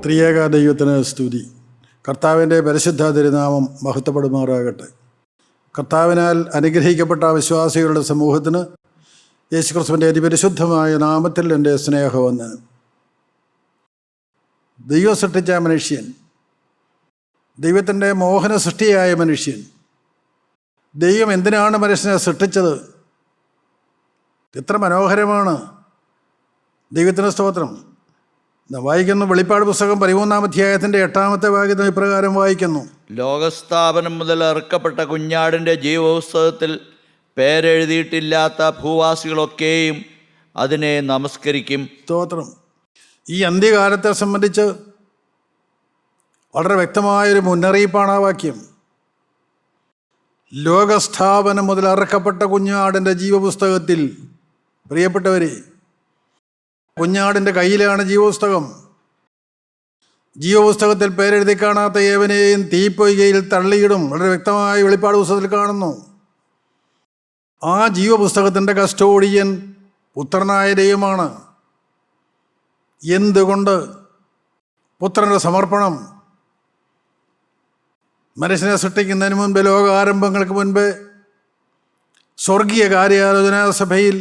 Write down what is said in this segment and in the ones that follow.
ത്രിയേക ദൈവത്തിന് സ്തുതി. കർത്താവിൻ്റെ പരിശുദ്ധ തിരുനാമം മഹത്വപ്പെടുമാറാകട്ടെ. കർത്താവിനാൽ അനുഗ്രഹിക്കപ്പെട്ട വിശ്വാസികളുടെ സമൂഹത്തിന് യേശുക്രിസ്തുവിൻ്റെ അതിപരിശുദ്ധമായ നാമത്തിൽ എൻ്റെ സ്നേഹവന്ദനം. ദൈവം സൃഷ്ടിച്ച മനുഷ്യൻ, ദൈവത്തിൻ്റെ മോഹന സൃഷ്ടിയായ മനുഷ്യൻ, ദൈവം എന്തിനാണ് മനുഷ്യനെ സൃഷ്ടിച്ചത്? എത്ര മനോഹരമാണ്! ദൈവത്തിന് സ്തോത്രം. വായിക്കുന്നു, വെളിപ്പാട് പുസ്തകം 13-ാം അധ്യായത്തിൻ്റെ 8-ാമത്തെ വാക്യത്തിൽ ഇപ്രകാരം വായിക്കുന്നു: ലോകസ്ഥാപനം മുതൽ ഇറക്കപ്പെട്ട കുഞ്ഞാടിൻ്റെ ജീവപുസ്തകത്തിൽ പേരെഴുതിയിട്ടില്ലാത്ത ഭൂവാസികളൊക്കെയും അതിനെ നമസ്കരിക്കും. സ്തോത്രം. ഈ അന്ത്യകാലത്തെ സംബന്ധിച്ച് വളരെ വ്യക്തമായൊരു മുന്നറിയിപ്പാണ് ആ വാക്യം. ലോകസ്ഥാപനം മുതൽ ഇറക്കപ്പെട്ട കുഞ്ഞാടിൻ്റെ ജീവപുസ്തകത്തിൽ, പ്രിയപ്പെട്ടവരെ, കുഞ്ഞാടിൻ്റെ കയ്യിലാണ് ജീവപുസ്തകം. ജീവപുസ്തകത്തിൽ പേരെഴുതി കാണാത്ത ഏവനെയും തീപ്പൊയ്കയിൽ തള്ളിയിടും. വളരെ വ്യക്തമായി വെളിപ്പാട് പുസ്തകത്തിൽ കാണുന്നു. ആ ജീവപുസ്തകത്തിൻ്റെ കസ്റ്റോഡിയൻ പുത്രനായ ദൈവമാണ്. എന്തുകൊണ്ട്? പുത്രൻ്റെ സമർപ്പണം. മനുഷ്യനെ സൃഷ്ടിക്കുന്നതിന് മുൻപ്, ലോകാരംഭങ്ങൾക്ക് മുൻപ്, സ്വർഗീയ കാര്യാലോചനാ സഭയിൽ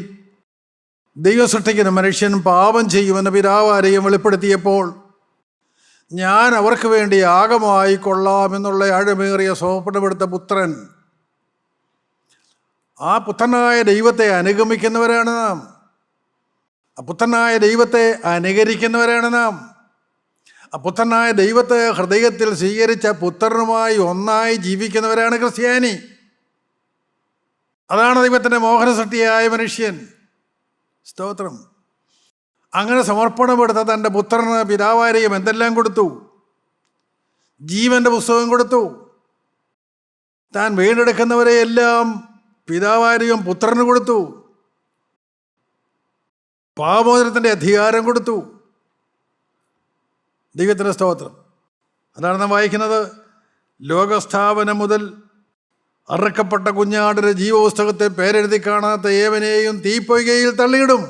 ദൈവം സൃഷ്ടിക്കുന്ന മനുഷ്യൻ പാപം ചെയ്യുമെന്ന് പിതാവാരെയും വെളിപ്പെടുത്തിയപ്പോൾ, ഞാൻ അവർക്ക് വേണ്ടി യാഗമായി കൊള്ളാമെന്നുള്ള ആഴമേറിയ സമർപ്പണമെടുത്ത പുത്രൻ, ആ പുത്രനായ ദൈവത്തെ അനുഗമിക്കുന്നവരാണ് നാം. ആ പുത്രനായ ദൈവത്തെ അനുകരിക്കുന്നവരാണ് നാം. ആ പുത്രനായ ദൈവത്തെ ഹൃദയത്തിൽ സ്വീകരിച്ച പുത്രനുമായി ഒന്നായി ജീവിക്കുന്നവരാണ് ക്രിസ്ത്യാനി. അതാണ് ദൈവത്തിൻ്റെ മോഹന സൃഷ്ടിയായ മനുഷ്യൻ. സ്തോത്രം. അങ്ങനെ സമർപ്പണമെടുത്ത തൻ്റെ പുത്രന് പിതാവാരെയും എന്തെല്ലാം കൊടുത്തു? ജീവൻ്റെ പുസ്തകം കൊടുത്തു. താൻ വീണ്ടെടുക്കുന്നവരെയെല്ലാം പിതാവാരെയും പുത്രന് കൊടുത്തു. പാപമോചനത്തിൻ്റെ അധികാരം കൊടുത്തു. ദൈവത്തിൻ്റെ സ്തോത്രം. അതാണ് നാം വായിക്കുന്നത്. ലോകസ്ഥാപനം മുതൽ അറക്കപ്പെട്ട കുഞ്ഞാടിൻ്റെ ജീവപുസ്തകത്തെ പേരെഴുതി കാണാത്ത ഏവനെയും തീപ്പൊയ്കയിൽ തള്ളിയിടും.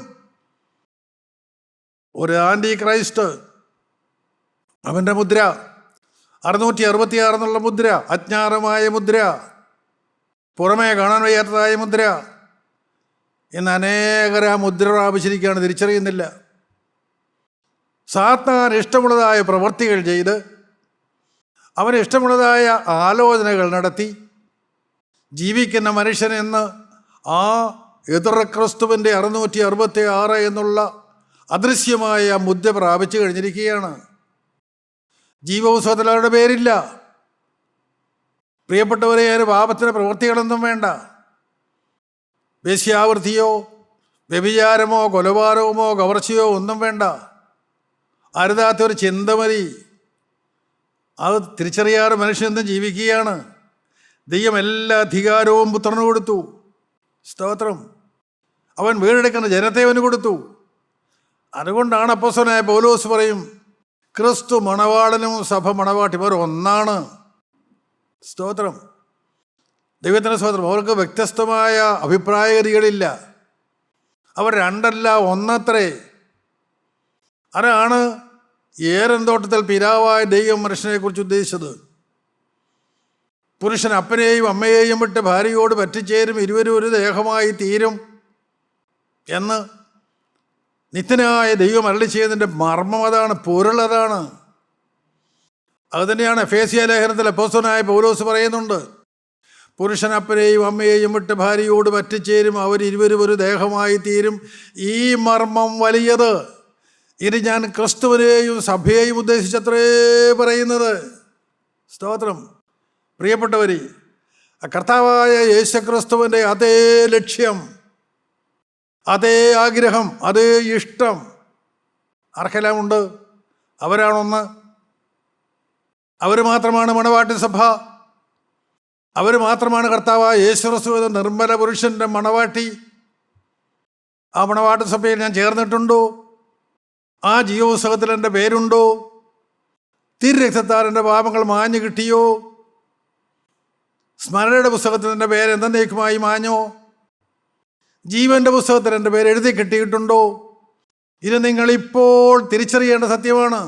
ഒരു ആൻറ്റി ക്രൈസ്റ്റ്, അവൻ്റെ മുദ്ര 666 എന്നുള്ള മുദ്ര, അജ്ഞാതമായ മുദ്ര, പുറമേ കാണാൻ വയ്യാത്തതായ മുദ്ര. ഇന്ന് അനേകർ ആ മുദ്ര പ്രാപിച്ചിരിക്കുകയാണ്, തിരിച്ചറിയുന്നില്ല. സാത്താൻ ഇഷ്ടമുള്ളതായ പ്രവൃത്തികൾ ചെയ്ത്, അവന് ഇഷ്ടമുള്ളതായ ആലോചനകൾ നടത്തി ജീവിക്കുന്ന മനുഷ്യനെന്ന് ആ എതിർ ക്രിസ്തുവിൻ്റെ 666 എന്നുള്ള അദൃശ്യമായ മുദ്ര പ്രാപിച്ചു കഴിഞ്ഞിരിക്കുകയാണ്. ജീവപുസ്തകത്തിൽ അവരുടെ പേരില്ല. പ്രിയപ്പെട്ടവരെ, അതിന് പാപത്തിന് പ്രവൃത്തികളൊന്നും വേണ്ട. വേശ്യാവൃത്തിയോ വ്യഭിചാരമോ കൊലപാതകമോ കവർച്ചയോ ഒന്നും വേണ്ട. അരുതാത്തൊരു ചിന്ത മതി. അത് തിരിച്ചറിയാതെ മനുഷ്യനെന്നും ജീവിക്കുകയാണ്. ദൈവം എല്ലാ അധികാരവും പുത്രന് കൊടുത്തു. സ്തോത്രം. അവൻ വീണ്ടെടുക്കുന്ന ജനത്തെ അവന് കൊടുത്തു. അതുകൊണ്ടാണ് അപ്പോസ്തലനായ പൗലോസ് പറയും, ക്രിസ്തു മണവാളനും സഭ മണവാട്ടിമാർ ഒന്നാണ്. സ്തോത്രം. ദൈവത്തിൻ്റെ സ്തോത്രം. അവർക്ക് വ്യത്യസ്തമായ അഭിപ്രായഗതികളില്ല. അവർ രണ്ടല്ല, ഒന്നത്രേ. അതാണ് ഏദൻ തോട്ടത്തിൽ പിതാവായ ദൈവം മനുഷ്യനെക്കുറിച്ച് ഉദ്ദേശിച്ചത്. പുരുഷൻ അപ്പനെയും അമ്മയെയും വിട്ട് ഭാര്യയോട് പറ്റിച്ചേരും, ഇരുവരും ഒരു ദേഹമായി തീരും എന്ന് നിത്യനായ ദൈവം അരുളി ചെയ്യുന്നതിൻ്റെ മർമ്മം അതാണ്, പൊരുളതാണ്. അതുതന്നെയാണ് എഫേസ്യ ലേഖനത്തിൽ അപ്പോസ്തലനായ പൗലോസ് പറയുന്നുണ്ട്. പുരുഷൻ അപ്പനെയും അമ്മയെയും വിട്ട് ഭാര്യയോട് പറ്റിച്ചേരും, അവരിരുവരും ഒരു ദേഹമായി തീരും. ഈ മർമ്മം വലിയത്. ഇത് ഞാൻ ക്രിസ്തുവിനെയും സഭയെയും ഉദ്ദേശിച്ചത്രേ പറയുന്നത്. സ്തോത്രം. പ്രിയപ്പെട്ടവരെ, കർത്താവായ യേശുക്രിസ്തുവിൻ്റെ അതേ ലക്ഷ്യം, അതേ ആഗ്രഹം, അതേ ഇഷ്ടം ആർക്കെല്ലാം ഉണ്ട്? അവരാണൊന്ന്. അവർ മാത്രമാണ് മണവാട്ടി സഭ. അവർ മാത്രമാണ് കർത്താവായ യേശുക്രിസ്തു എന്ന നിർമ്മല പുരുഷൻ്റെ മണവാട്ടി. ആ മണവാട്ടി സഭയിൽ ഞാൻ ചേർന്നിട്ടുണ്ടോ? ആ ജീവപുസ്തകത്തിൽ എൻ്റെ പേരുണ്ടോ? തിരുരക്തത്താൽ എൻ്റെ പാപങ്ങൾ മാഞ്ഞു കിട്ടിയോ? സ്മരണയുടെ പുസ്തകത്തിൽ എൻ്റെ പേര് എന്നേക്കുമായി മാഞ്ഞോ? ജീവൻ്റെ പുസ്തകത്തിൽ എൻ്റെ പേര് എഴുതി കിട്ടിയിട്ടുണ്ടോ? ഇത് നിങ്ങളിപ്പോൾ തിരിച്ചറിയേണ്ട സത്യമാണ്.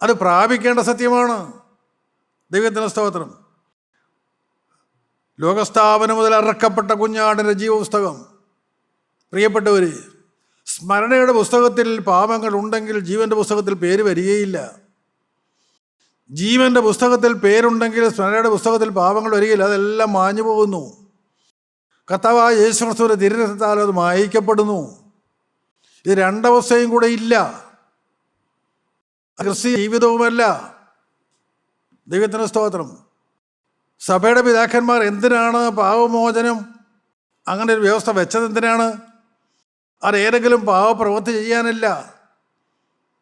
അത് പ്രാപിക്കേണ്ട സത്യമാണ്. ദൈവത്തിന് സ്തോത്രം. ലോകസ്ഥാപനം മുതൽ അറക്കപ്പെട്ട കുഞ്ഞാടിൻ്റെ ജീവപുസ്തകം. പ്രിയപ്പെട്ടവർ, സ്മരണയുടെ പുസ്തകത്തിൽ പാപങ്ങൾ ഉണ്ടെങ്കിൽ ജീവൻ്റെ പുസ്തകത്തിൽ പേര് വരികയില്ല. ജീവൻ്റെ പുസ്തകത്തിൽ പേരുണ്ടെങ്കിൽ സ്മരണയുടെ പുസ്തകത്തിൽ പാപങ്ങൾ വരികയില്ല. അതെല്ലാം മാഞ്ഞു പോകുന്നു. കർത്താവായ യേശു ക്രിസ്തുവിന്റെ തിരുരക്തത്താൽ അത് മായിക്കപ്പെടുന്നു. ഇത് രണ്ടവസ്ഥയും കൂടെ ഇല്ല. ക്രിസ്തീയ ജീവിതവുമല്ല. ദൈവത്തിന് സ്തോത്രം. സഭയുടെ പിതാക്കന്മാർ എന്തിനാണ് പാപമോചനം അങ്ങനെ ഒരു വ്യവസ്ഥ വെച്ചത്? എന്തിനാണ്? അത് ഏതെങ്കിലും പാവപ്രവൃത്തി ചെയ്യാനില്ല.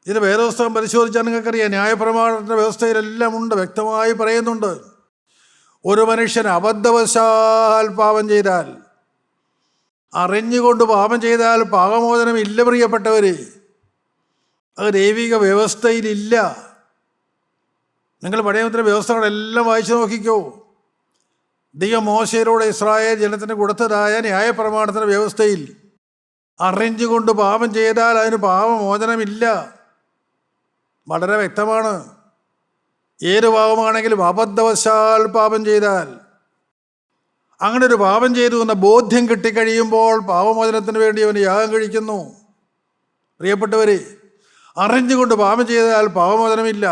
ഇത് വേദപുസ്തകം പരിശോധിച്ചാൽ നിങ്ങൾക്കറിയാം. ന്യായപ്രമാണത്തിൻ്റെ വ്യവസ്ഥയിലെല്ലാം ഉണ്ട്, വ്യക്തമായി പറയുന്നുണ്ട്. ഒരു മനുഷ്യൻ അബദ്ധവശാൽ പാപം ചെയ്താൽ, അറിഞ്ഞുകൊണ്ട് പാപം ചെയ്താൽ പാപമോചനം ഇല്ല. പ്രിയപ്പെട്ടവർ, അത് ദൈവിക വ്യവസ്ഥയിലില്ല. നിങ്ങൾ പഴയ നിയമത്തിലെ വ്യവസ്ഥകളെല്ലാം വായിച്ചു നോക്കിക്കോ. ദൈവം മോശയിലൂടെ ഇസ്രായേൽ ജനത്തിന് കൊടുത്തതായ ന്യായപ്രമാണത്തിൻ്റെ വ്യവസ്ഥയിൽ അറിഞ്ഞുകൊണ്ട് പാപം ചെയ്താൽ അതിന് പാപമോചനമില്ല. വളരെ വ്യക്തമാണ്. ഏത് പാപമാണെങ്കിലും അബദ്ധവശാൽ പാപം ചെയ്താൽ, അങ്ങനെ ഒരു പാപം ചെയ്തു എന്ന ബോധ്യം കിട്ടിക്കഴിയുമ്പോൾ പാപമോചനത്തിന് വേണ്ടി അവന് യാഗം കഴിക്കുന്നു. പ്രിയപ്പെട്ടവരെ, അറിഞ്ഞുകൊണ്ട് പാപം ചെയ്താൽ പാപമോചനമില്ല.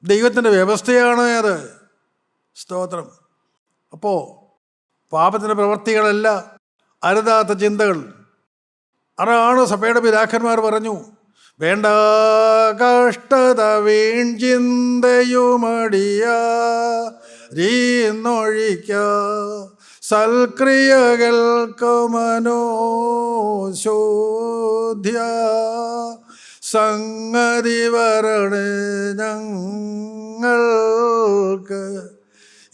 ദൈവത്തിൻ്റെ വ്യവസ്ഥയാണ് അത്. സ്തോത്രം. അപ്പോൾ പാപത്തിൻ്റെ പ്രവൃത്തികളല്ല, അരുതാത്ത ചിന്തകൾ. അതാണ് സഭയുടെ പിതാക്കന്മാർ പറഞ്ഞു, വേണ്ട കഷ്ടത വീൺ ചിന്തയുമടിയാരിന്നൊഴിക്ക സൽക്രിയകൾക്ക് മനോശോധ്യ സംഗതി വരണേ ഞങ്ങൾക്ക്.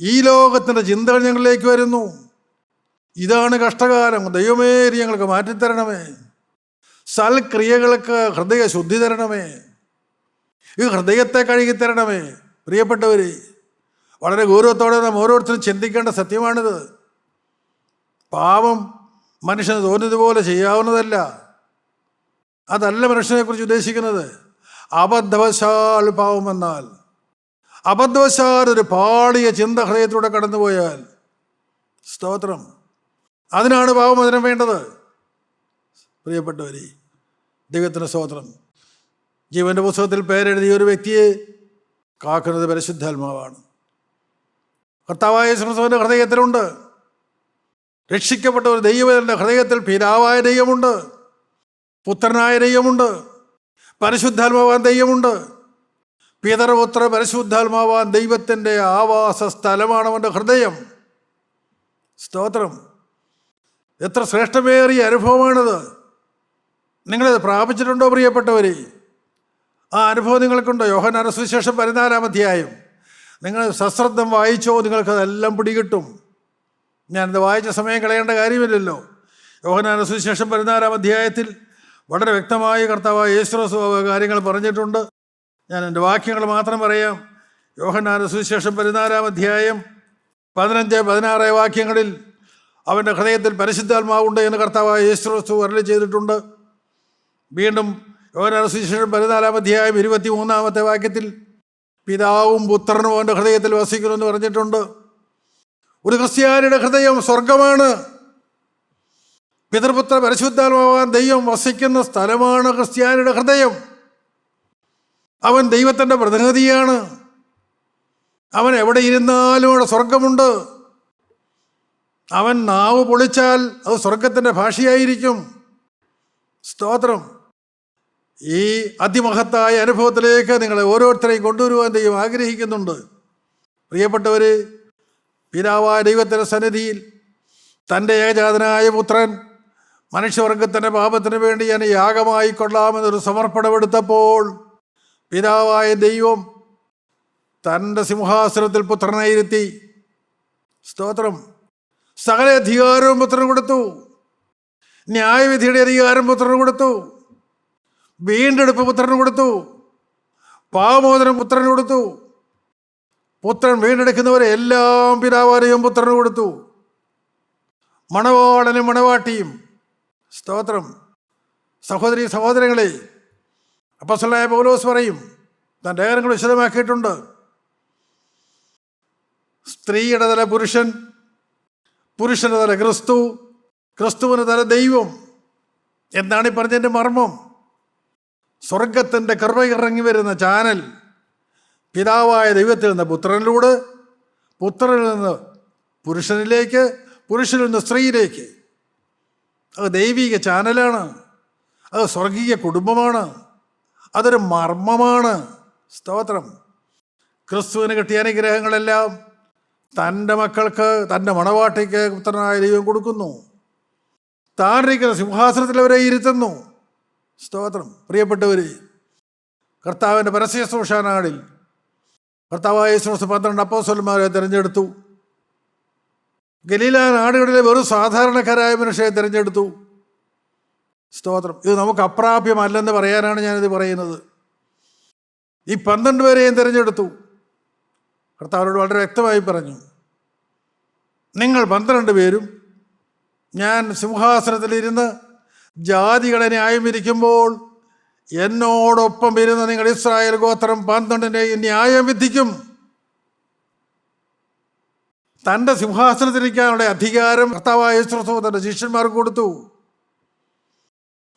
ഈ ലോകത്തിൻ്റെ ചിന്തകൾ ഞങ്ങളിലേക്ക് വരുന്നു. ഇതാണ് കഷ്ടകാലം. ദൈവമേ, ഞങ്ങൾക്ക് മാറ്റിത്തരണമേ. സൽക്രിയകൾക്ക് ഹൃദയ ശുദ്ധി തരണമേ. ഈ ഹൃദയത്തെ കഴുകിത്തരണമേ. പ്രിയപ്പെട്ടവർ, വളരെ ഗൗരവത്തോടെ നാം ഓരോരുത്തരും ചിന്തിക്കേണ്ട സത്യമാണിത്. പാപം മനുഷ്യന് തോന്നിയതുപോലെ ചെയ്യാവുന്നതല്ല. അതല്ല മനുഷ്യനെക്കുറിച്ച് ഉദ്ദേശിക്കുന്നത്. അബദ്ധവശാൽ പാപം എന്നാൽ, അബദ്ധവശാൽ ഒരു പാളിയ ചിന്ത ഹൃദയത്തിലൂടെ കടന്നുപോയാൽ, സ്തോത്രം, അതിനാണ് പാപമോചനം വേണ്ടത്. പ്രിയപ്പെട്ടവരെ, ദൈവത്തിന് സ്തോത്രം. ജീവൻ്റെ പുസ്തകത്തിൽ പേരെഴുതിയ ഒരു വ്യക്തിയെ കാക്കുന്നത് പരിശുദ്ധാത്മാവാണ്. കർത്താവായ യേശുക്രിസ്തുവിൻ്റെ ഹൃദയത്തിലുണ്ട്. രക്ഷിക്കപ്പെട്ട ഒരു ദൈവത്തിൻ്റെ ഹൃദയത്തിൽ പിതാവായ ദൈവമുണ്ട്, പുത്രനായ ദൈവമുണ്ട്, പരിശുദ്ധാത്മാവാൻ ദൈവമുണ്ട്. പിതൃപുത്ര പരിശുദ്ധാത്മാവാൻ ദൈവത്തിൻ്റെ ആവാസ സ്ഥലമാണ് അവൻ്റെ ഹൃദയം. സ്തോത്രം. എത്ര ശ്രേഷ്ഠമേറിയ അനുഭവമാണിത്. നിങ്ങളത് പ്രാപിച്ചിട്ടുണ്ടോ പ്രിയപ്പെട്ടവർ? ആ അനുഭവം നിങ്ങൾക്കുണ്ടോ? യോഹന്നാന്റെ സുവിശേഷം 14-ാം അധ്യായം നിങ്ങൾ സശ്രദ്ധം വായിച്ചോ, നിങ്ങൾക്കതെല്ലാം പിടികിട്ടും. ഞാനിത് വായിച്ച സമയം കളയേണ്ട കാര്യമില്ലല്ലോ. യോഹന്നാന്റെ സുവിശേഷം 14-ാം അധ്യായത്തിൽ വളരെ വ്യക്തമായി കർത്താവായ യേശുക്രിസ്തു കാര്യങ്ങൾ പറഞ്ഞിട്ടുണ്ട്. ഞാൻ എൻ്റെ വാക്യങ്ങൾ മാത്രം പറയാം. യോഹന്നാന്റെ സുവിശേഷം 14-ാം അധ്യായം 15-16 വാക്യങ്ങളിൽ അവൻ്റെ ഹൃദയത്തിൽ പരിശുദ്ധാത്മാവുണ്ട് എന്ന് കർത്താവായ യേശുക്രിസ്തു അരുളി ചെയ്തിട്ടുണ്ട്. വീണ്ടും യോഹന്നാന്റെ സുവിശേഷം 14-ാം അധ്യായം 23-ാമത്തെ വാക്യത്തിൽ പിതാവും പുത്രനും അവൻ്റെ ഹൃദയത്തിൽ വസിക്കുമെന്ന് പറഞ്ഞിട്ടുണ്ട്. ഒരു ക്രിസ്ത്യാനിയുടെ ഹൃദയം സ്വർഗമാണ്. പിതൃപുത്ര പരിശുദ്ധാത്മാവാൻ ദൈവം വസിക്കുന്ന സ്ഥലമാണ് ക്രിസ്ത്യാനിയുടെ ഹൃദയം. അവൻ ദൈവത്തിൻ്റെ പ്രതിനിധിയാണ്. അവൻ എവിടെ ഇരുന്നാലും അവിടെ സ്വർഗമുണ്ട്. അവൻ നാവ് പൊളിച്ചാൽ അത് സ്വർഗത്തിൻ്റെ ഭാഷയായിരിക്കും. സ്തോത്രം. ഈ അതിമഹത്തായ അനുഭവത്തിലേക്ക് നിങ്ങളെ ഓരോരുത്തരെയും കൊണ്ടുവരുവാൻ ദൈവം ആഗ്രഹിക്കുന്നുണ്ട്. പ്രിയപ്പെട്ടവർ, പിതാവായ ദൈവത്തിൻ്റെ സന്നിധിയിൽ തൻ്റെ ഏകജാതനായ പുത്രൻ മനുഷ്യവർഗത്തിൻ്റെ പാപത്തിന് വേണ്ടി ഞാൻ യാഗമായി കൊള്ളാമെന്നൊരു സമർപ്പണമെടുത്തപ്പോൾ പിതാവായ ദൈവം തൻ്റെ സിംഹാസനത്തിൽ പുത്രനായിരുത്തി. സ്തോത്രം. സകല അധികാരവും പുത്രന് കൊടുത്തു. ന്യായവിധിയുടെ അധികാരം പുത്രന് കൊടുത്തു. വീണ്ടെടുപ്പ് പുത്രന് കൊടുത്തു. പാപമോചനം പുത്രന് കൊടുത്തു. പുത്രൻ വീണ്ടെടുക്കുന്നവരെ എല്ലാം പിതാവാരെയും പുത്രന് കൊടുത്തു. മണവാളനും മണവാട്ടിയും. സ്തോത്രം. സഹോദരീ സഹോദരങ്ങളെ, അപ്പോസ്തലനായ പൗലോസ് പറയും, താൻ ലേഖനങ്ങൾ വിശദമാക്കിയിട്ടുണ്ട്. സ്ത്രീയുടെ തല പുരുഷൻ, പുരുഷന്റെ തല ക്രിസ്തു, ക്രിസ്തുവിന് തല ദൈവം. എന്താണ് ഈ പറഞ്ഞതിൻ്റെ മർമ്മം? സ്വർഗത്തിൻ്റെ കൃപ ഇറങ്ങി വരുന്ന ചാനൽ പിതാവായ ദൈവത്തിൽ നിന്ന് പുത്രനിലൂടെ, പുത്രനിൽ നിന്ന് പുരുഷനിലേക്ക്, പുരുഷനിൽ നിന്ന് സ്ത്രീയിലേക്ക്. അത് ദൈവിക ചാനലാണ്, അത് സ്വർഗീയ കുടുംബമാണ്, അതൊരു മർമ്മമാണ്. സ്തോത്രം. ക്രിസ്തുവിന് കിട്ടിയ അനുഗ്രഹങ്ങളെല്ലാം തൻ്റെ മക്കൾക്ക്, തൻ്റെ മണവാട്ടിക്ക് പുത്രനായ ദൈവം കൊടുക്കുന്നു. താനിരിക്കുന്ന സിംഹാസനത്തിൽ അവരെ ഇരുത്തുന്നു. സ്തോത്രം. പ്രിയപ്പെട്ടവർ, കർത്താവിൻ്റെ പരസ്യ ശുശ്രൂഷാനാളിൽ കർത്താവായ യേശുക്രിസ്തു 12 അപ്പോസ്തലന്മാരെ തിരഞ്ഞെടുത്തു. ഗലീല നാടുകളിലെ വെറും സാധാരണക്കാരായ മനുഷ്യരെ തിരഞ്ഞെടുത്തു. സ്തോത്രം. ഇത് നമുക്ക് അപ്രാപ്യമല്ലെന്ന് പറയാനാണ് ഞാനിത് പറയുന്നത്. ഈ 12 പേരെയും തിരഞ്ഞെടുത്തു. കർത്താവിനോട് വളരെ വ്യക്തമായി പറഞ്ഞു, നിങ്ങൾ 12 പേരും ഞാൻ സിംഹാസനത്തിലിരുന്ന് ജാതികളെ ന്യായം വിധിക്കുമ്പോൾ എന്നോടൊപ്പം ഇരുന്ന് നിങ്ങൾ ഇസ്രായേൽ ഗോത്രം 12 ന്യായം വിധിക്കും. തൻ്റെ സിംഹാസനത്തിലിരിക്കാനുള്ള അധികാരം കർത്താവായ യേശുക്രിസ്തു തൻ്റെ ശിഷ്യന്മാർക്ക് കൊടുത്തു.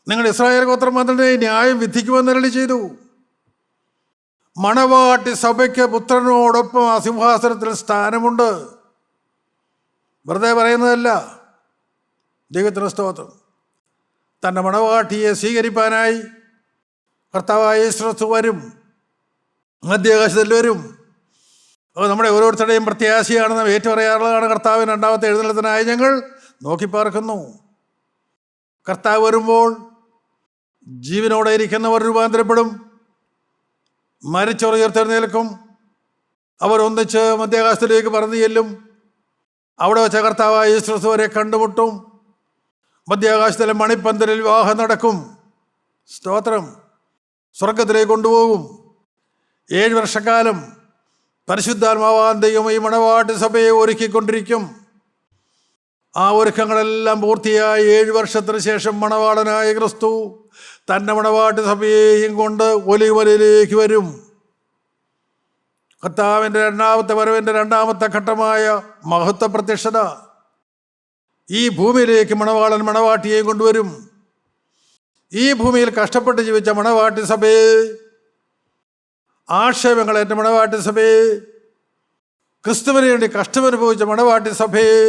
നിങ്ങൾ ഇസ്രായേൽ ഗോത്രം 12 ന്യായം വിധിക്കുമെന്ന് അരുളി ചെയ്തു. മണവാട്ടി സഭയ്ക്ക് പുത്രനോടൊപ്പം ആ സിംഹാസനത്തിൽ സ്ഥാനമുണ്ട്. വെറുതെ പറയുന്നതല്ല. ദൈവത്തിന് സ്തോത്രം. തൻ്റെ മണവാട്ടിയെ സ്വീകരിപ്പാനായി കർത്താവായ യേശുക്രിസ്തു വരും, മധ്യാകാശത്തിൽ വരും. അത് നമ്മുടെ ഓരോരുത്തരുടെയും പ്രത്യാശയാണെന്ന് ഏറ്റുപറയാറുള്ളതാണ്. കർത്താവിന് രണ്ടാമത്തെ എഴുന്നള്ളത്തിനായി ഞങ്ങൾ നോക്കിപ്പാർക്കുന്നു. കർത്താവ് വരുമ്പോൾ ജീവനോടെ ഇരിക്കുന്നവർ രൂപാന്തരപ്പെടും, മരിച്ചവർ ഉയർത്തെഴുന്നേൽക്കും. അവർ ഒന്നിച്ച് മധ്യാകാശത്തിലേക്ക് പറന്നു ചെല്ലും. അവിടെ വെച്ച കർത്താവായ യേശുക്രിസ്തു വരെ കണ്ടുമുട്ടും. മധ്യാകാശത്തിലെ മണിപ്പന്തലിൽ വിവാഹം നടക്കും. സ്തോത്രം. സ്വർഗത്തിലേക്ക് കൊണ്ടുപോകും. 7 വർഷക്കാലം പരിശുദ്ധാത്മാവാൻ ദൈവം ഈ മണവാട്ടി സഭയെ ഒരുക്കിക്കൊണ്ടിരിക്കും. ആ ഒരുക്കങ്ങളെല്ലാം പൂർത്തിയായി 7 വർഷത്തിന് ശേഷം മണവാളനായ ക്രിസ്തു തൻ്റെ മണവാട്ടി സഭയെയും കൊണ്ട് ഒലിവമലയിലേക്ക് വരും. കർത്താവിൻ്റെ രണ്ടാമത്തെ വരവിൻ്റെ രണ്ടാമത്തെ ഘട്ടമായ മഹത്വ പ്രത്യക്ഷത ഈ ഭൂമിയിലേക്ക് മണവാളൻ മണവാട്ടിയെയും കൊണ്ടുവരും. ഈ ഭൂമിയിൽ കഷ്ടപ്പെട്ട് ജീവിച്ച മണവാട്ടി സഭയെ, ആക്ഷേപങ്ങളേറ്റ മണവാട്ടി സഭയെ, ക്രിസ്തുവിന് വേണ്ടി കഷ്ടമനുഭവിച്ച മണവാട്ടി സഭയെ,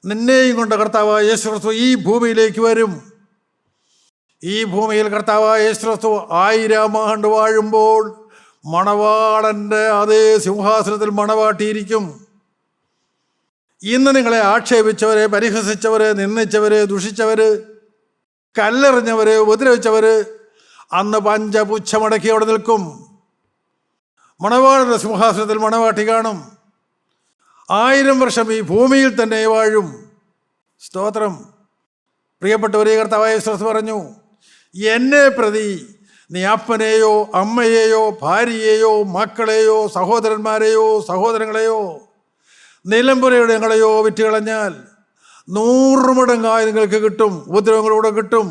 നിന്നെയും കൊണ്ട് കർത്താവായ യേശുക്രിസ്തു ഈ ഭൂമിയിലേക്ക് വരും. ഈ ഭൂമിയിൽ കർത്താവായ യേശുക്രിസ്തു 1000 ആണ്ട് വാഴുമ്പോൾ മണവാളൻ്റെ അതേ സിംഹാസനത്തിൽ മണവാട്ടിയിരിക്കും. ഇന്ന് നിങ്ങളെ ആക്ഷേപിച്ചവരെ, പരിഹസിച്ചവരെ, നിന്ദിച്ചവരെ, ദുഷിച്ചവര്, കല്ലെറിഞ്ഞവര്, ഉപദ്രവിച്ചവര് അന്ന് പഞ്ചപുച്ഛമടക്കി അവിടെ നിൽക്കും. മണവാളന്റെ സിംഹാസനത്തിൽ മണവാട്ടി കാണും. 1000 വർഷം ഈ ഭൂമിയിൽ തന്നെ വാഴും. സ്തോത്രം. പ്രിയപ്പെട്ടവരെ, കർത്താവായ യേശുക്രിസ്തു പറഞ്ഞു, എന്നെ പ്രതി നീ അപ്പനെയോ അമ്മയെയോ ഭാര്യയെയോ മക്കളെയോ സഹോദരന്മാരെയോ സഹോദരങ്ങളെയോ നിലമ്പുരയുടെങ്ങളെയോ വിറ്റുകളഞ്ഞാൽ 100 മടങ്ങായി നിങ്ങൾക്ക് കിട്ടും. ഉപദ്രവങ്ങളൂടെ കിട്ടും.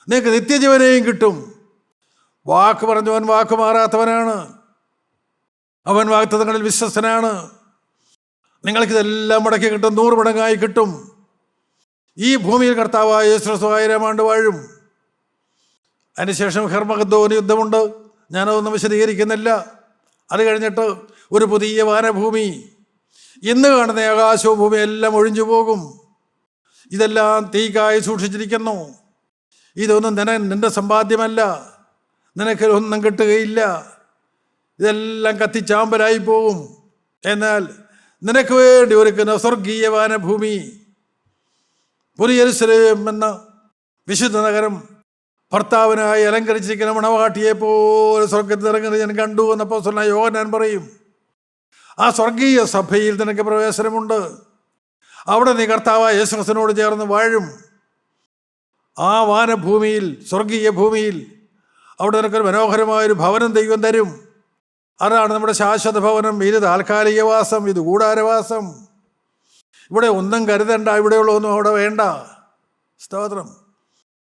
നിങ്ങൾക്ക് നിത്യജീവനെയും കിട്ടും. വാക്ക് പറഞ്ഞവൻ വാക്ക് മാറാത്തവനാണ്. അവൻ വാഗ്ദത്തങ്ങളിൽ വിശ്വസ്തനാണ്. നിങ്ങൾക്കിതെല്ലാം മടക്കി കിട്ടും. 100 മടങ്ങായി കിട്ടും. ഈ ഭൂമിയിൽ കർത്താവായ യേശുക്രിസ്തു 1000 ആണ്ട് വാഴും. അതിനുശേഷം ഹെർമഗദ്ദോൻ യുദ്ധമുണ്ട്. ഞാനതൊന്നും വിശദീകരിക്കുന്നില്ല. അത് കഴിഞ്ഞിട്ട് ഒരു പുതിയ വാനഭൂമി, ഇന്ന് കാണുന്ന ആകാശവും ഭൂമിയും എല്ലാം ഒഴിഞ്ഞു പോകും. ഇതെല്ലാം തീക്കായി സൂക്ഷിച്ചിരിക്കുന്നു. ഇതൊന്നും നിന്റെ സമ്പാദ്യമല്ല, നിനക്ക് ഒന്നും കിട്ടുകയില്ല. ഇതെല്ലാം കത്തിച്ചാമ്പലായി പോകും. എന്നാൽ നിനക്ക് വേണ്ടി ഒരുക്കുന്ന സ്വർഗീയ വാനഭൂമി, പുതിയ യെരൂശലേം എന്ന വിശുദ്ധ നഗരം, ഭർത്താവിനായി അലങ്കരിച്ചിരിക്കുന്ന മണവാട്ടിയെ പോലെ സ്വർഗത്തിൽ ഇറങ്ങുന്നത് ഞാൻ കണ്ടു എന്നപ്പോൾ യോഹന്നാൻ പറയും. ആ സ്വർഗീയ സഭയിൽ നിനക്ക് പ്രവേശനമുണ്ട്. അവിടെ നീ കർത്താവായ യേശുക്രിസ്തുവിനോട് ചേർന്ന് വാഴും. ആ വാനഭൂമിയിൽ, സ്വർഗീയ ഭൂമിയിൽ, അവിടെ നിനക്കൊരു മനോഹരമായൊരു ഭവനം ദൈവം തരും. അതാണ് നമ്മുടെ ശാശ്വത ഭവനം. ഇത് താൽക്കാലിക വാസം, ഇത് കൂടാരവാസം. ഇവിടെ ഒന്നും കരുതണ്ട, ഇവിടെയുള്ളതൊന്നും അവിടെ വേണ്ട. സ്തോത്രം.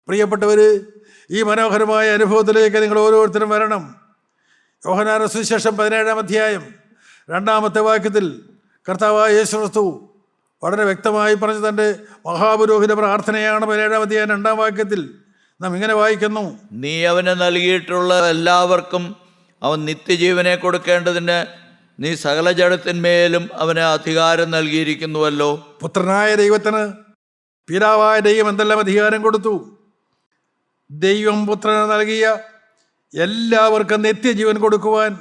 പ്രിയപ്പെട്ടവർ, ഈ മനോഹരമായ അനുഭവത്തിലേക്ക് നിങ്ങൾ ഓരോരുത്തരും വരണം. യോഹന്നാന്റെ സുവിശേഷം 17-ാം അധ്യായം 2-ാമത്തെ വാക്യത്തിൽ കർത്താവായ യേശു ക്രിസ്തു വളരെ വ്യക്തമായി പറഞ്ഞ തൻ്റെ മഹാപുരോഹിത പ്രാർത്ഥനയാണ്. 17-ാം അധ്യായം 2-ാം വാക്യത്തിൽ നാം ഇങ്ങനെ വായിക്കുന്നു: നീ അവന് നൽകിയിട്ടുള്ള എല്ലാവർക്കും അവൻ നിത്യജീവനെ കൊടുക്കേണ്ടതിന് നീ സകല ജഡത്തിന്മേലും അവന് അധികാരം നൽകിയിരിക്കുന്നുവല്ലോ. പുത്രനായ ദൈവത്തിന് പിതാവായ ദൈവം എന്തെല്ലാം അധികാരം കൊടുത്തു? ദൈവം പുത്രന് നൽകിയ എല്ലാവർക്കും നിത്യജീവൻ കൊടുക്കുവാൻ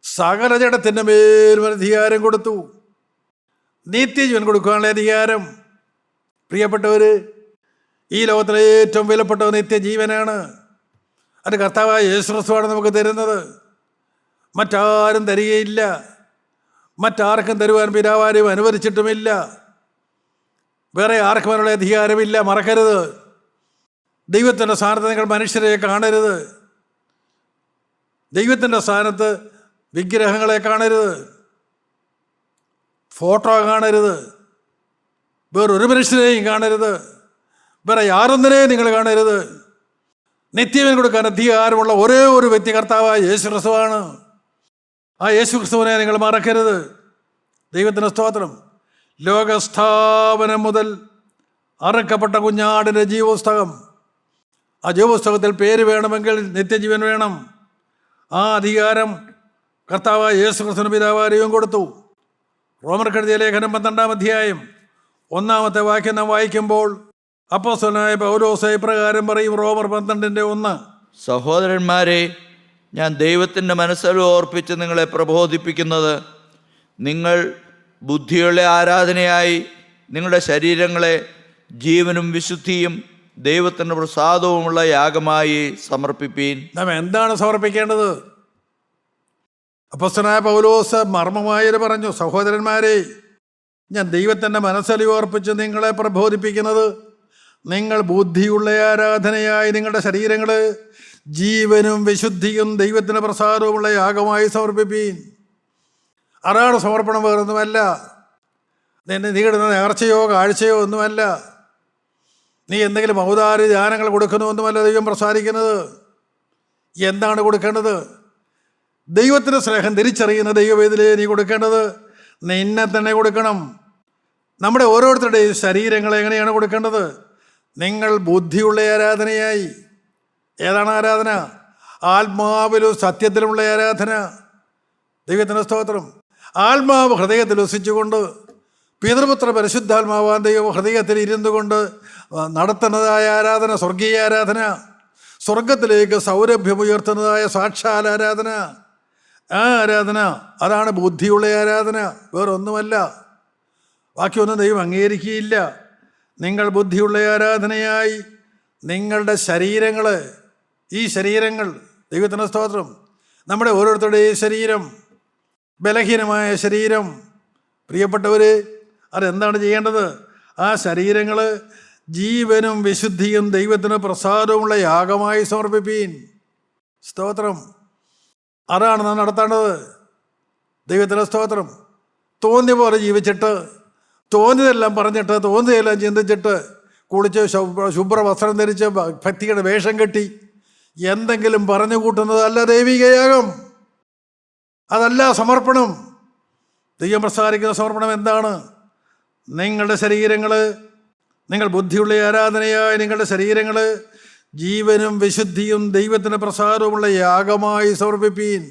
സകല ജഡത്തിൻ്റെ മേലും അധികാരം കൊടുത്തു. നിത്യജീവൻ കൊടുക്കുവാനുള്ള അധികാരം. പ്രിയപ്പെട്ടവർ, ഈ ലോകത്തിലെ ഏറ്റവും വിലപ്പെട്ട നിത്യജീവനാണ്. അത് കർത്താവായ യേശു ക്രിസ്തുവാണ് നമുക്ക് തരുന്നത്. മറ്റാരും തരികയില്ല. മറ്റാർക്കും തരുവാൻ പിതാവാരും അനുവദിച്ചിട്ടുമില്ല. വേറെ ആർക്കും അതിനുള്ള അധികാരമില്ല. മറക്കരുത്. ദൈവത്തിൻ്റെ സ്ഥാനത്ത് നിങ്ങൾ മനുഷ്യരെ കാണരുത്. ദൈവത്തിൻ്റെ സ്ഥാനത്ത് വിഗ്രഹങ്ങളെ കാണരുത്, ഫോട്ടോ കാണരുത്, വേറൊരു മനുഷ്യരെയും കാണരുത്, വേറെ യാതൊന്നിനെയും നിങ്ങൾ കാണരുത്. നിത്യജീവൻ കൊടുക്കാൻ അധികാരമുള്ള ഒരേ ഒരു വ്യക്തി കർത്താവായ യേശു ക്രിസ്തുവാണ്. ആ യേശു ക്രിസ്തുവിനെ നിങ്ങൾ മറക്കരുത്. ദൈവത്തിന് സ്തോത്രം. ലോകസ്ഥാപനം മുതൽ അറക്കപ്പെട്ട കുഞ്ഞാടിൻ്റെ ജീവപുസ്തകം. ആ ജീവപുസ്തകത്തിൽ പേര് വേണമെങ്കിൽ നിത്യജീവൻ വേണം. ആ അധികാരം കർത്താവായ യേശു ക്രിസ്തുവിന് പിതാവാരെയും കൊടുത്തു. റോമർക്കെഴുതിയ ലേഖനം 12-ാം അധ്യായം 1-ാമത്തെ വാക്യം നാം വായിക്കുമ്പോൾ അപ്പോസ്തലനായ പൗലോസ് ഇപ്രകാരം പറയും. റോമർ 12:1: സഹോദരന്മാരെ, ഞാൻ ദൈവത്തിൻ്റെ മനസ്സിൽ ഓർപ്പിച്ച് നിങ്ങളെ പ്രബോധിപ്പിക്കുന്നത്, നിങ്ങൾ ബുദ്ധിയുള്ള ആരാധനയായി നിങ്ങളുടെ ശരീരങ്ങളെ ജീവനും വിശുദ്ധിയും ദൈവത്തിൻ്റെ പ്രസാദവുമുള്ള യാഗമായി സമർപ്പിപ്പീൻ. നാം എന്താണ് സമർപ്പിക്കേണ്ടത്? അപ്പോസ്തലനായ പൗലോസ് മർമ്മമായിട്ട് പറഞ്ഞു, സഹോദരന്മാരെ, ഞാൻ ദൈവത്തിൻ്റെ മനസ്സലി ഓർപ്പിച്ച് നിങ്ങളെ പ്രബോധിപ്പിക്കുന്നത്, നിങ്ങൾ ബുദ്ധിയുള്ള ആരാധനയായി നിങ്ങളുടെ ശരീരങ്ങളെ ജീവനും വിശുദ്ധിയും ദൈവത്തിൻ്റെ പ്രസാദവുമുള്ള യാഗമായി സമർപ്പിപ്പീൻ. അതാണ് സമർപ്പണം. വേറൊന്നുമല്ല. നീ ഇടുന്ന നേർച്ചയോ കാഴ്ചയോ ഒന്നുമല്ല. നീ എന്തെങ്കിലും ഔദാര്യ ദാനങ്ങൾ കൊടുക്കുന്നൊന്നുമല്ല ദൈവം പ്രസാദിക്കുന്നത്. എന്താണ് കൊടുക്കേണ്ടത്? ദൈവത്തിൻ്റെ സ്നേഹം തിരിച്ചറിയുന്ന ദൈവവേദിലേ നീ കൊടുക്കേണ്ടത്. നിന്നെ തന്നെ കൊടുക്കണം. നമ്മുടെ ഓരോരുത്തരുടെയും ശരീരങ്ങളെ എങ്ങനെയാണ് കൊടുക്കേണ്ടത്? നിങ്ങൾ ബുദ്ധിയുള്ള ആരാധനയായി. ഏതാണ് ആരാധന? ആത്മാവിലും സത്യത്തിലുമുള്ള ആരാധന. ദൈവത്തിൻ്റെ സ്തോത്രം. ആത്മാവ് ഹൃദയത്തിൽ വസിച്ചുകൊണ്ട് പിതൃപുത്ര പരിശുദ്ധാത്മാവാൻ ദൈവം ഹൃദയത്തിൽ ഇരുന്നു കൊണ്ട് നടത്തുന്നതായ ആരാധന സ്വർഗീയ ആരാധന. സ്വർഗത്തിലേക്ക് സൗരഭ്യമുയർത്തുന്നതായ സാക്ഷാൽ ആരാധന. ആ ആരാധന, അതാണ് ബുദ്ധിയുള്ള ആരാധന, വേറൊന്നുമല്ല. ബാക്കിയൊന്നും ദൈവം അംഗീകരിക്കുകയില്ല. നിങ്ങൾ ബുദ്ധിയുള്ള ആരാധനയായി നിങ്ങളുടെ ശരീരങ്ങൾ, ഈ ശരീരങ്ങൾ, ദൈവത്തിൻ്റെ സ്തോത്രം, നമ്മുടെ ഓരോരുത്തരുടെയും ശരീരം, ബലഹീനമായ ശരീരം. പ്രിയപ്പെട്ടവർ, അതെന്താണ് ചെയ്യേണ്ടത്? ആ ശരീരങ്ങൾ ജീവനും വിശുദ്ധിയും ദൈവത്തിന് പ്രസാദവുമുള്ള യാഗമായി സമർപ്പിപ്പീൻ. സ്തോത്രം. അതാണ് നാം നടത്തേണ്ടത്. ദൈവത്തിൻ്റെ സ്തോത്രം. തോന്നിയ പോലെ ജീവിച്ചിട്ട്, തോന്നിയതെല്ലാം പറഞ്ഞിട്ട്, തോന്നിയതെല്ലാം ചിന്തിച്ചിട്ട്, കുളിച്ച് ശുഭ്രവസ്ത്രം ധരിച്ച് ഭക്തിയുടെ വേഷം കെട്ടി എന്തെങ്കിലും പറഞ്ഞു കൂട്ടുന്നതല്ല ദൈവികയാഗം. അതല്ല സമർപ്പണം. ദൈവം പ്രസാദിക്കുന്ന സമർപ്പണം എന്താണ്? നിങ്ങളുടെ ശരീരങ്ങൾ, നിങ്ങൾ ബുദ്ധിയുള്ള ആരാധനയായി നിങ്ങളുടെ ശരീരങ്ങൾ ജീവനും വിശുദ്ധിയും ദൈവത്തിന് പ്രസാദവുമുള്ള യാഗമായി സമർപ്പിപ്പീൻ.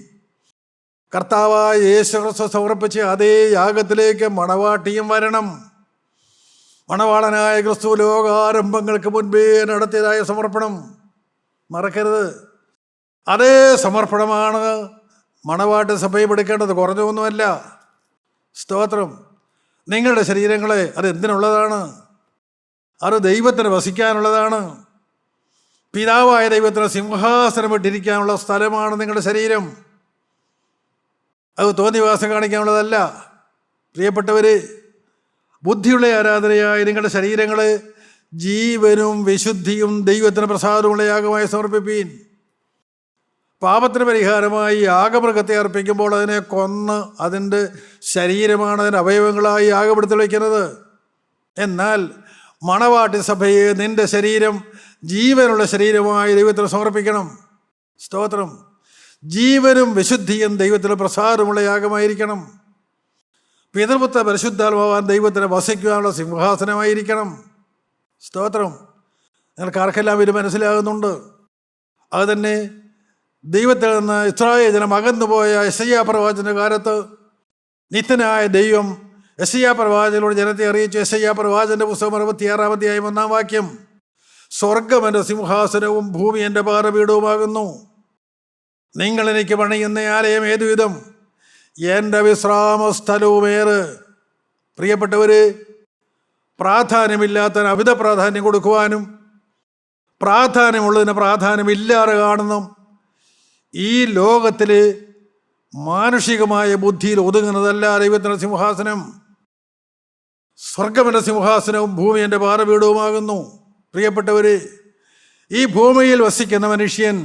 കർത്താവായ യേശു ക്രിസ്തു സമർപ്പിച്ച് അതേ യാഗത്തിലേക്ക് മണവാട്ടിയും വരണം. മണവാളനായ ക്രിസ്തു ലോകാരംഭങ്ങൾക്ക് മുൻപേ നടത്തിയതായ സമർപ്പണം മറക്കരുത്. അതേ സമർപ്പണമാണ് മണവാട്ടി സഭയും എടുക്കേണ്ടത്, കുറഞ്ഞൊന്നുമല്ല. സ്തോത്രം. നിങ്ങളുടെ ശരീരങ്ങളെ അത് എന്തിനുള്ളതാണ്? അത് ദൈവത്തിന് വസിക്കാനുള്ളതാണ്. പിതാവായ ദൈവത്തിന് സിംഹാസനം ഇട്ടിരിക്കാനുള്ള സ്ഥലമാണ് നിങ്ങളുടെ ശരീരം. അത് തോന്നിവാസം കാണിക്കാനുള്ളതല്ല. പ്രിയപ്പെട്ടവർ, ബുദ്ധിയുള്ള ആരാധനയായി നിങ്ങളുടെ ശരീരങ്ങളെ ജീവനും വിശുദ്ധിയും ദൈവത്തിന് പ്രസാദമുള്ള യാഗമായി സമർപ്പിപ്പീൻ. പാപത്തിന് പരിഹാരമായി യാഗമൃഗത്തെ അർപ്പിക്കുമ്പോൾ അതിനെ കൊന്ന് അതിൻ്റെ ശരീരമാണ് അതിൻ്റെ അവയവങ്ങളായി യാഗപീഠത്തിൽ വയ്ക്കുന്നത്. എന്നാൽ മണവാട്ടി സഭയെ നിൻ്റെ ശരീരം ജീവനുള്ള ശരീരമായി ദൈവത്തിന് സമർപ്പിക്കണം. സ്തോത്രം. ജീവനും വിശുദ്ധിയും ദൈവത്തിന് പ്രസാരമുള്ള യാഗമായിരിക്കണം. പിതൃപുത്ര പരിശുദ്ധാത്മാവാൻ ദൈവത്തിന് വസിക്കുവാനുള്ള സിംഹാസനമായിരിക്കണം. സ്തോത്രം. നിങ്ങൾക്ക് ആർക്കെല്ലാം ഇത് മനസ്സിലാകുന്നുണ്ട്? അത് തന്നെ ദൈവത്തിൽ നിന്ന് ഇസ്രായേൽ ജനം അകന്നുപോയ യെശയ്യാ പ്രവാചകന്റെ കാലത്ത് നിത്യനായ ദൈവം യെശയ്യാ പ്രവാചകനോട് ജനത്തെ അറിയിച്ചു. യെശയ്യാ പ്രവാചകന്റെ പുസ്തകം 66-ാം അധ്യായം 1-ാം വാക്യം, സ്വർഗം എൻ്റെ സിംഹാസനവും ഭൂമി എൻ്റെ പാദപീഠവുമാകുന്നു. നിങ്ങൾ എനിക്ക് പണിയുന്ന ആലയം ഏതുവിധം? എൻ്റെ വിശ്രാമ സ്ഥലവുമേറെ. പ്രിയപ്പെട്ടവർ, പ്രാധാന്യമില്ലാത്തതിന് അമിത പ്രാധാന്യം കൊടുക്കുവാനും പ്രാധാന്യമുള്ളതിന് പ്രാധാന്യമില്ലാതെ കാണുന്നു ഈ ലോകത്തിൽ മാനുഷികമായ ബുദ്ധിയിൽ ഒതുങ്ങുന്നതല്ല ദൈവത്തിൻ്റെ സിംഹാസനം. സ്വർഗമെൻ്റെ സിംഹാസനവും ഭൂമി എൻ്റെ പാദപീഠവുമാകുന്നു. പ്രിയപ്പെട്ടവർ, ഈ ഭൂമിയിൽ വസിക്കുന്ന മനുഷ്യൻ,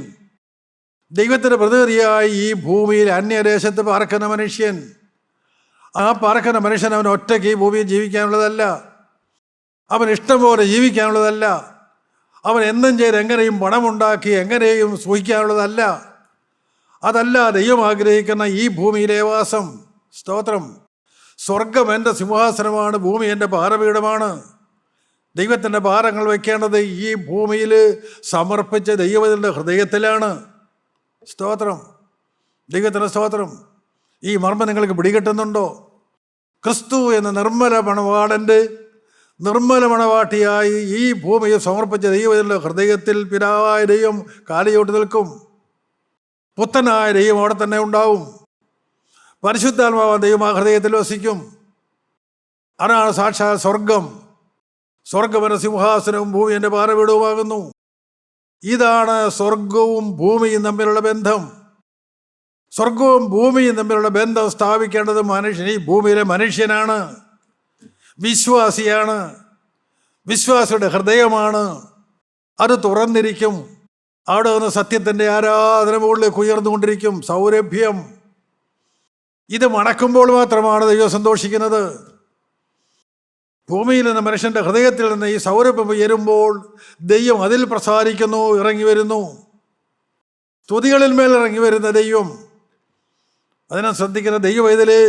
ദൈവത്തിൻ്റെ പ്രതിനിധിയായി ഈ ഭൂമിയിൽ അന്യദേശത്ത് പാർക്കുന്ന മനുഷ്യൻ, ആ പാർക്കുന്ന മനുഷ്യൻ അവൻ ഒറ്റയ്ക്ക് ഈ ഭൂമിയിൽ ജീവിക്കാനുള്ളതല്ല. അവൻ ഇഷ്ടം പോലെ ജീവിക്കാനുള്ളതല്ല. അവൻ എന്തും ചെയ്ത് എങ്ങനെയും പണമുണ്ടാക്കി എങ്ങനെയും സൂഹിക്കാനുള്ളതല്ല. അതല്ല ദൈവം ആഗ്രഹിക്കുന്ന ഈ ഭൂമിയിലെ വാസം. സ്തോത്രം. സ്വർഗം എൻ്റെ സിംഹാസനമാണ്, ഭൂമി എൻ്റെ പാദപീഠമാണ്. ദൈവത്തിൻ്റെ ഭാരങ്ങൾ വയ്ക്കേണ്ടത് ഈ ഭൂമിയിൽ സമർപ്പിച്ച ദൈവത്തിൻ്റെ ഹൃദയത്തിലാണ്. സ്തോത്രം. ദൈവത്തിൻ്റെ സ്തോത്രം. ഈ മർമ്മം നിങ്ങൾക്ക് പിടികിട്ടുന്നുണ്ടോ? ക്രിസ്തു എന്ന നിർമ്മല മണവാളൻ്റെ നിർമ്മല മണവാട്ടിയായി ഈ ഭൂമിയെ സമർപ്പിച്ച ദൈവത്തിൻ്റെ ഹൃദയത്തിൽ പിതാവായ ദൈവം കാലിയോട്ട് നിൽക്കും. പുത്തനായ ദൈവം അവിടെ തന്നെ ഉണ്ടാവും. പരിശുദ്ധാത്മാവായ ദൈവം ആ ഹൃദയത്തിൽ വസിക്കും. അതാണ് സാക്ഷാൽ സ്വർഗം. സ്വർഗം എൻ്റെ സിംഹാസനവും ഭൂമി എൻ്റെ പാദപീഠവുമാകുന്നു. ഇതാണ് സ്വർഗവും ഭൂമിയും തമ്മിലുള്ള ബന്ധം. സ്വർഗവും ഭൂമിയും തമ്മിലുള്ള ബന്ധം സ്ഥാപിക്കേണ്ടത് മനുഷ്യൻ, ഈ ഭൂമിയിലെ മനുഷ്യനാണ്, വിശ്വാസിയാണ്, വിശ്വാസിയുടെ ഹൃദയമാണ്. അത് തുറന്നിരിക്കും. അവിടെ നിന്ന് സത്യത്തിൻ്റെ ആരാധന മുകളിലേക്ക് ഉയർന്നുകൊണ്ടിരിക്കും. സൗരഭ്യം. ഇത് മണക്കുമ്പോൾ മാത്രമാണ് ദൈവം സന്തോഷിക്കുന്നത്. ഭൂമിയിൽ നിന്ന് മനുഷ്യൻ്റെ ഹൃദയത്തിൽ നിന്ന് ഈ സൗരഭ്യം ഉയരുമ്പോൾ ദൈവം അതിൽ പ്രസാരിക്കുന്നു, ഇറങ്ങി വരുന്നു. സ്തുതികളിൽ മേൽ ഇറങ്ങി വരുന്ന ദൈവം. അതിനെ ശ്രദ്ധിക്കുന്ന ദൈവം ഇതിലെ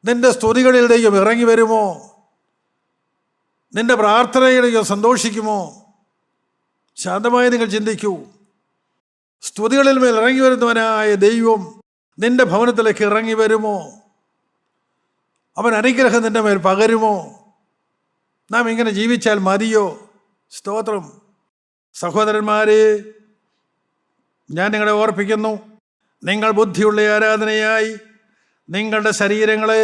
നിന്റെ സ്തുതികളിൽ ദൈവം ഇറങ്ങി വരുമോ? നിന്റെ പ്രാർത്ഥനയിൽ ദൈവം സന്തോഷിക്കുമോ? ശാന്തമായി നിങ്ങൾ ചിന്തിക്കൂ. സ്തുതികളിൽ മേൽ ഇറങ്ങി വരുന്നവനായ ദൈവം നിന്റെ ഭവനത്തിലേക്ക് ഇറങ്ങി വരുമോ? അവൻ അനുഗ്രഹം നിന്റെ മേൽ പകരുമോ? നാം ഇങ്ങനെ ജീവിച്ചാൽ മതിയോ? സ്തോത്രം. സഹോദരന്മാരെ, ഞാൻ നിങ്ങളെ ഓർപ്പിക്കുന്നു, നിങ്ങൾ ബുദ്ധിയുള്ള ആരാധനയായി നിങ്ങളുടെ ശരീരങ്ങളെ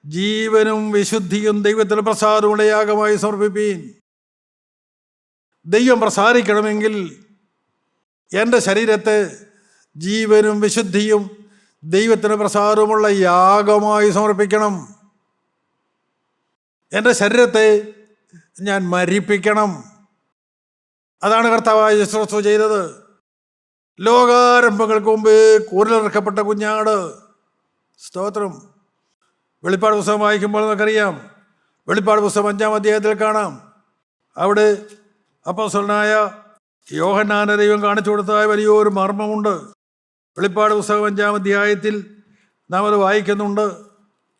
ജീവനും വിശുദ്ധിയും ദൈവത്തിന് പ്രസാദമുള്ള യാഗമായി സമർപ്പിപ്പീൻ. ദൈവം പ്രസാദിക്കണമെങ്കിൽ എൻ്റെ ശരീരത്തെ ജീവനും വിശുദ്ധിയും ദൈവത്തിന് പ്രസാദമുള്ള യാഗമായി സമർപ്പിക്കണം. എൻ്റെ ശരീരത്തെ ഞാൻ മരിപ്പിക്കണം. അതാണ് കർത്താവായ യേശു ചെയ്തത്. ലോകാരംഭങ്ങൾക്ക് മുമ്പ് കൂരിലിറക്കപ്പെട്ട കുഞ്ഞാട്. സ്തോത്രം. വെളിപ്പാട് പുസ്തകം വായിക്കുമ്പോൾ നമുക്കറിയാം. വെളിപ്പാട് പുസ്തകം 5-ാം അധ്യായത്തിൽ കാണാം. അവിടെ അപ്പോസ്തലനായ യോഹന്നാനെ ദൈവം കാണിച്ചു കൊടുത്തതായ വലിയൊരു മർമ്മമുണ്ട്. വെളിപ്പാട് പുസ്തകം 5-ാം അധ്യായത്തിൽ നാം അത് വായിക്കുന്നുണ്ട്.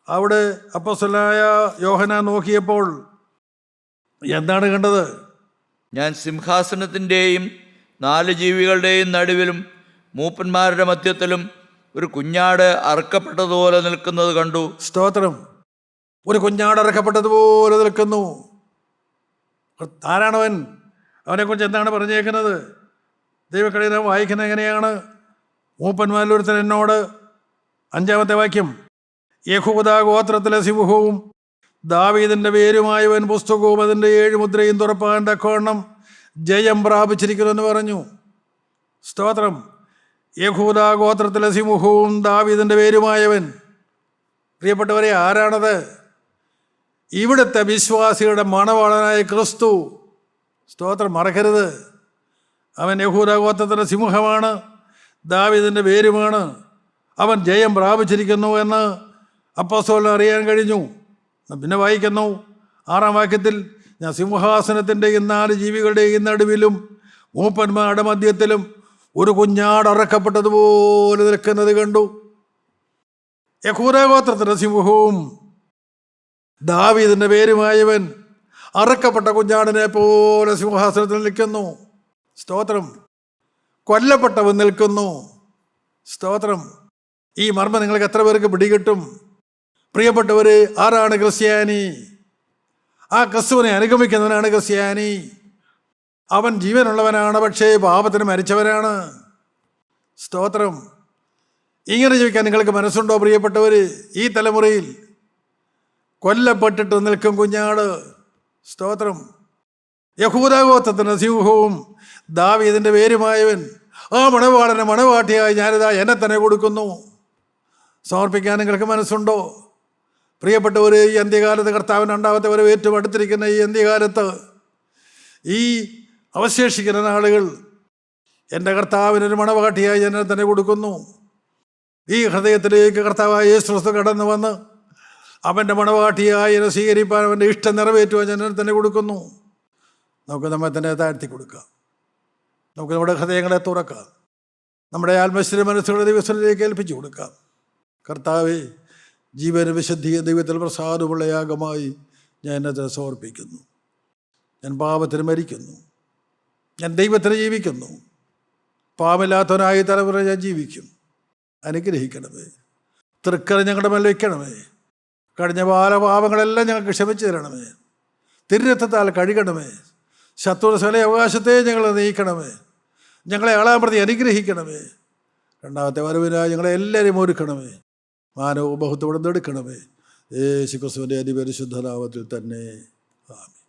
അവിടെ അപ്പോസ്തലനായ യോഹന്നാൻ നോക്കിയപ്പോൾ എന്താണ് കണ്ടത്? ഞാൻ സിംഹാസനത്തിൻ്റെയും 4 ജീവികളുടെയും നടുവിലും മൂപ്പന്മാരുടെ മധ്യത്തിലും ഒരു കുഞ്ഞാട് അറുക്കപ്പെട്ടതുപോലെ നിൽക്കുന്നത് കണ്ടു. സ്തോത്രം. ഒരു കുഞ്ഞാട് അറുക്കപ്പെട്ടതുപോലെ നിൽക്കുന്നു. ആരാണവൻ? അവനെക്കുറിച്ച് എന്താണ് പറഞ്ഞേക്കുന്നത്? ദൈവക്കടയിൽ നാം വായിക്കുന്നത് എങ്ങനെയാണ്? മൂപ്പന്മാരിലൊരുത്തൻ എന്നോട്, 5-ാമത്തെ വാക്യം, യഹൂദാ ഗോത്രത്തിലെ സിംഹവും ദാവീദിൻ്റെ പേരുമായവൻ പുസ്തകവും അതിൻ്റെ 7 മുദ്രയും തുറപ്പാൻ തക്കവണ്ണം ജയം പ്രാപിച്ചിരിക്കുമെന്ന് പറഞ്ഞു. സ്തോത്രം. യഹൂദാ ഗോത്രത്തിലെ സിംഹവും ദാവീദിൻ്റെ പേരുമായവൻ. പ്രിയപ്പെട്ടവരെ, ആരാണത്? ഇവിടുത്തെ വിശ്വാസിയുടെ മണവാളനായ ക്രിസ്തു. സ്തോത്രം. മറക്കരുത്. അവൻ യഹൂദാ ഗോത്രത്തിലെ സിംഹമാണ്, ദാവീദിൻ്റെ പേരുമാണ്. അവൻ ജയം പ്രാപിച്ചിരിക്കുന്നു എന്ന് അപ്പോസ്തലന് അറിയാൻ കഴിഞ്ഞു. പിന്നെ വായിക്കുന്നു 6-ാം വാക്യത്തിൽ, ഞാൻ സിംഹാസനത്തിൻ്റെയും 4 ജീവികളുടെയും നടുവിലും മൂപ്പന്മാരുടെ മധ്യത്തിലും ഒരു കുഞ്ഞാട് അറക്കപ്പെട്ടതുപോലെ നിൽക്കുന്നത് കണ്ടു. യഹൂദാ ഗോത്രത്തിന്റെ സിംഹവും ദാവീദിന്റെ പേരുമായവൻ അറക്കപ്പെട്ട കുഞ്ഞാടിനെ പോലെ സിംഹാസനത്തിൽ നിൽക്കുന്നു. സ്തോത്രം. കൊല്ലപ്പെട്ടവൻ നിൽക്കുന്നു. സ്തോത്രം. ഈ മർമ്മം നിങ്ങൾക്ക് എത്ര പേർക്ക് പിടികിട്ടും? പ്രിയപ്പെട്ടവര്, ആരാണ് ക്രിസ്ത്യാനി? ആ ക്രിസ്തുവിനെ അനുഗമിക്കുന്നവനാണ് ക്രിസ്ത്യാനി. അവൻ ജീവനുള്ളവനാണ്, പക്ഷേ പാപത്തിന് മരിച്ചവനാണ്. സ്തോത്രം. ഇങ്ങനെ ചോദിക്കാൻ നിങ്ങൾക്ക് മനസ്സുണ്ടോ പ്രിയപ്പെട്ടവർ? ഈ തലമുറയിൽ കൊല്ലപ്പെട്ടിട്ട് നിൽക്കും കുഞ്ഞാട്. സ്തോത്രം. യഹൂദാ ഗോത്രത്തിന്റെ സിംഹവും ദാവീദിന്റെ പേരുമായവൻ ആ മണവാളന് മണവാട്ടിയായി ഞാനിതാ എന്നെ തന്നെ കൊടുക്കുന്നു. സമർപ്പിക്കാൻ നിങ്ങൾക്ക് മനസ്സുണ്ടോ പ്രിയപ്പെട്ടവർ? ഈ അന്ത്യകാലത്ത് കർത്താവിന് രണ്ടാമത്തെ വരവ് ഏറ്റവും അടുത്തിരിക്കുന്ന ഈ അന്ത്യകാലത്ത്, ഈ അവശേഷിക്കുന്ന നാളുകൾ എൻ്റെ കർത്താവിനൊരു മണവാട്ടിയായി എന്നെ തന്നെ കൊടുക്കുന്നു. ഈ ഹൃദയത്തിലേക്ക് കർത്താവായ യേശു ക്രിസ്തു കടന്നു വന്ന് അവൻ്റെ മണവാട്ടിയായി എന്നെ സ്വീകരിപ്പാൻ, അവൻ്റെ ഇഷ്ടം നിറവേറ്റുവാൻ എന്നെ തന്നെ കൊടുക്കുന്നു. നമുക്ക് നമ്മെ തന്നെ താഴ്ത്തി കൊടുക്കാം. നമുക്ക് നമ്മുടെ ഹൃദയങ്ങളെ തുറക്കാം. നമ്മുടെ ആത്മശ്വര മനസ്സുകളെ ദൈവത്തിലേക്ക് ഏൽപ്പിച്ചു കൊടുക്കാം. കർത്താവേ, ജീവന വിശുദ്ധിയെ ദൈവത്തിൽ പ്രസാദമുള്ള യാഗമായി ഞാൻ എന്നെ സമർപ്പിക്കുന്നു. ഞാൻ പാപത്തിന് മരിക്കുന്നു. ഞാൻ ദൈവത്തിന് ജീവിക്കുന്നു. പാപമില്ലാത്തവനായി തലമുറ ഞാൻ ജീവിക്കും. അനുഗ്രഹിക്കണമേ. തൃക്കര ഞങ്ങളുടെ മേൽ വയ്ക്കണമേ. കഴിഞ്ഞ പാപങ്ങളെല്ലാം ഞങ്ങൾക്ക് ക്ഷമിച്ചു തരണമേ. തിരുരക്തത്താൽ കഴുകണമേ. ശത്രു സ്ഥല അവകാശത്തെ ഞങ്ങളെ നീക്കണമേ. ഞങ്ങളെ ആളാൻ പ്രതി അനുഗ്രഹിക്കണമേ. രണ്ടാമത്തെ വരവിനായി ഞങ്ങളെ എല്ലാവരെയും ഒരുക്കണമേ. മാനവും ബഹുത്വം എടുക്കണമേ. യേശു ക്രിസ്തുവിൻ്റെ അതിപരിശുദ്ധ നാമത്തിൽ തന്നെ. ആമേൻ.